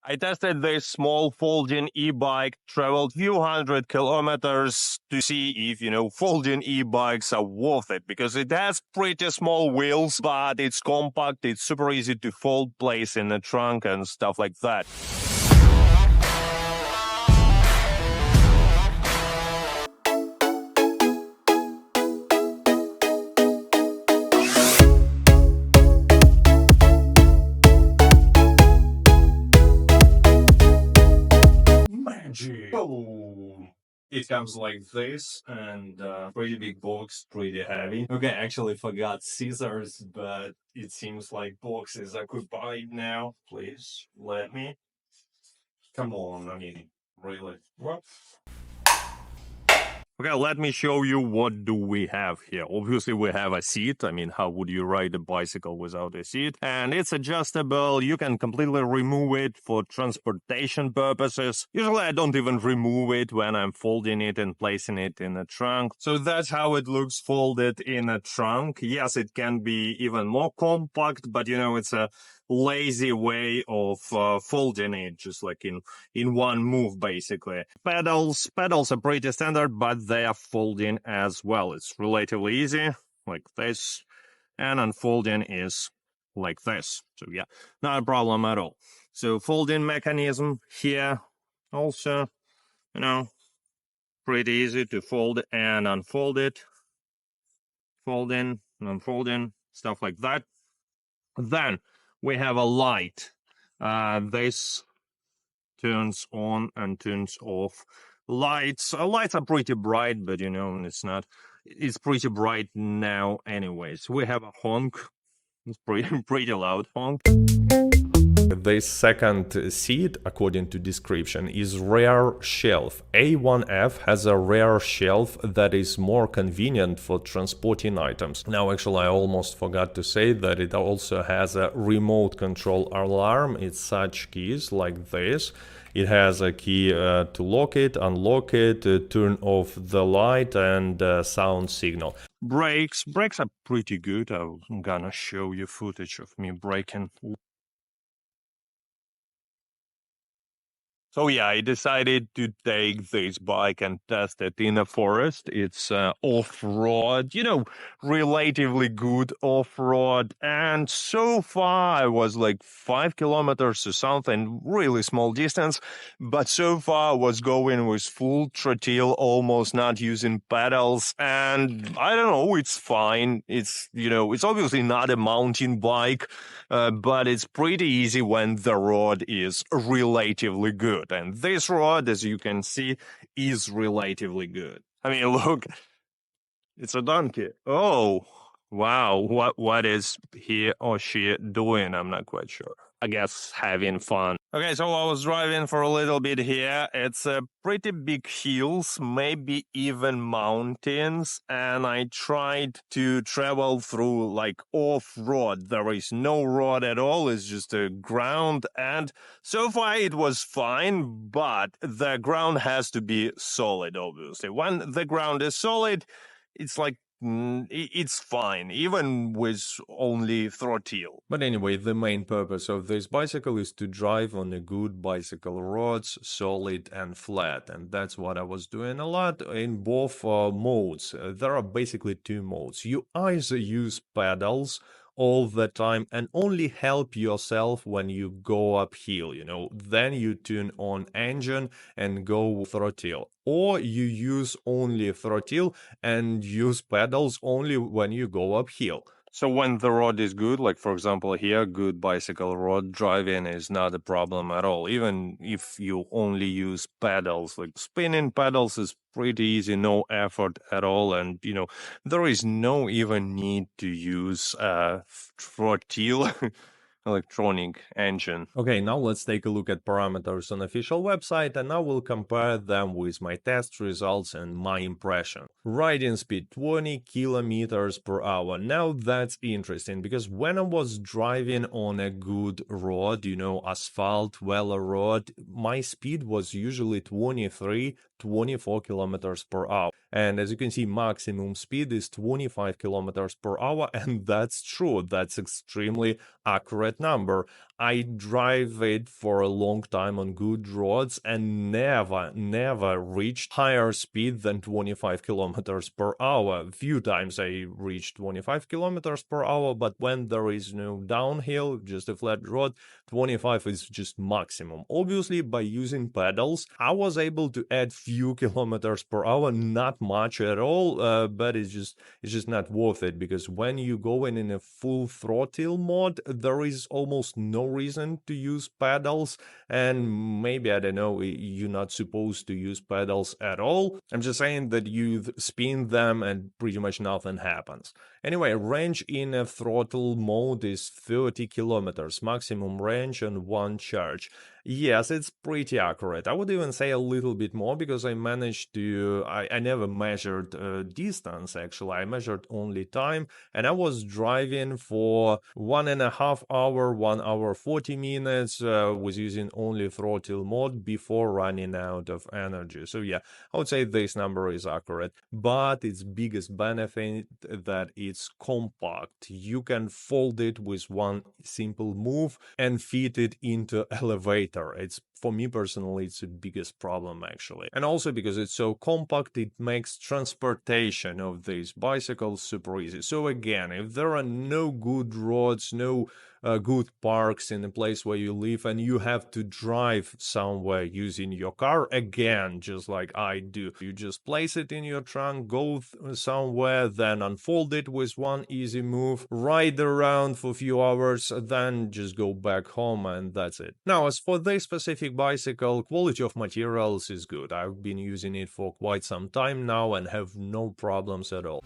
I tested this small folding e-bike, traveled few hundred kilometers to see if, folding e-bikes are worth it, because it has pretty small wheels, but it's compact, it's super easy to fold, place in the trunk and stuff like that. Oh, it comes like this, and pretty big box, pretty heavy. Okay, I actually forgot scissors, but it seems like box is occupied now. Please let me. Come on, I mean, really. What? Okay, let me show you what do we have here. Obviously, we have a seat. I mean, how would you ride a bicycle without a seat? And it's adjustable. You can completely remove it for transportation purposes. Usually, I don't even remove it when I'm folding it and placing it in a trunk. So that's how it looks folded in a trunk. Yes, it can be even more compact, but it's a lazy way of folding it, just like in one move, basically. Pedals are pretty standard, but they are folding as well. It's relatively easy, like this, and unfolding is like this. So yeah, not a problem at all. So folding mechanism here also, pretty easy to fold and unfold it. Folding and unfolding, stuff like that. Then we have a light. This turns on and turns off. Lights are pretty bright, but it's pretty bright now anyways. We have a honk. It's pretty loud honk. This second seat, according to description, is rear shelf. A1F has a rear shelf that is more convenient for transporting items. Now, actually, I almost forgot to say that it also has a remote control alarm. It's such keys like this. It has a key to lock it, unlock it, turn off the light, and sound signal. Brakes are pretty good. I'm gonna show you footage of me braking. So yeah, I decided to take this bike and test it in a forest. It's off-road, relatively good off-road. And so far I was like 5 kilometers or something, really small distance. But so far I was going with full throttle, almost not using pedals. And I don't know, it's fine. It's obviously not a mountain bike, but it's pretty easy when the road is relatively good. And this road, as you can see, is relatively good. I mean, look, it's a donkey. Oh, wow. What is he or she doing? I'm not quite sure. I guess having fun. Okay, so I was driving for a little bit here. It's a pretty big hills, maybe even mountains, and I tried to travel through like off-road. There is no road at all, it's just a ground, and so far it was fine, but the ground has to be solid, obviously. When the ground is solid, it's like it's fine, even with only throttle. But anyway, the main purpose of this bicycle is to drive on a good bicycle roads, solid and flat. And that's what I was doing a lot in both modes. There are basically two modes. You either use pedals all the time and only help yourself when you go uphill, then you turn on engine and go throttle, or you use only throttle and use pedals only when you go uphill. So when the road is good, like for example here, good bicycle road driving is not a problem at all. Even if you only use pedals, like spinning pedals is pretty easy, no effort at all. And, there is no even need to use throttle. Electronic engine. Okay, now let's take a look at parameters on official website, and I will compare them with my test results and my impression. Riding speed 20 kilometers per hour. Now that's interesting, because when I was driving on a good road, asphalt, well road, my speed was usually 23 24 kilometers per hour. And as you can see, maximum speed is 25 kilometers per hour, and that's true. That's extremely accurate number. I drive it for a long time on good roads and never reached higher speed than 25 kilometers per hour. Few times I reached 25 kilometers per hour, but when there is no downhill, just a flat road, 25 is just maximum. Obviously, by using pedals, I was able to add few kilometers per hour, not much at all, but it's just not worth it, because when you go in a full throttle mode, there is almost no reason to use pedals, and maybe, I don't know, you're not supposed to use pedals at all. I'm just saying that you spin them and pretty much nothing happens. Anyway, range in a throttle mode is 30 kilometers, maximum range on one charge. Yes, it's pretty accurate. I would even say a little bit more, because I managed to, I never measured distance actually, I measured only time, and I was driving for 1.5 hour, 1 hour 40 minutes, was using only throttle mode before running out of energy. So yeah, I would say this number is accurate, but its biggest benefit that it's compact. You can fold it with one simple move and fit it into elevator. It's, for me personally, it's the biggest problem actually. And also because it's so compact, it makes transportation of these bicycles super easy. So again, if there are no good roads, no good parks in the place where you live, and you have to drive somewhere using your car, again, just like I do, you just place it in your trunk, go somewhere, then unfold it with one easy move, ride around for a few hours, then just go back home, and that's it. Now, as for this specific bicycle, quality of materials is good. I've been using it for quite some time now and have no problems at all.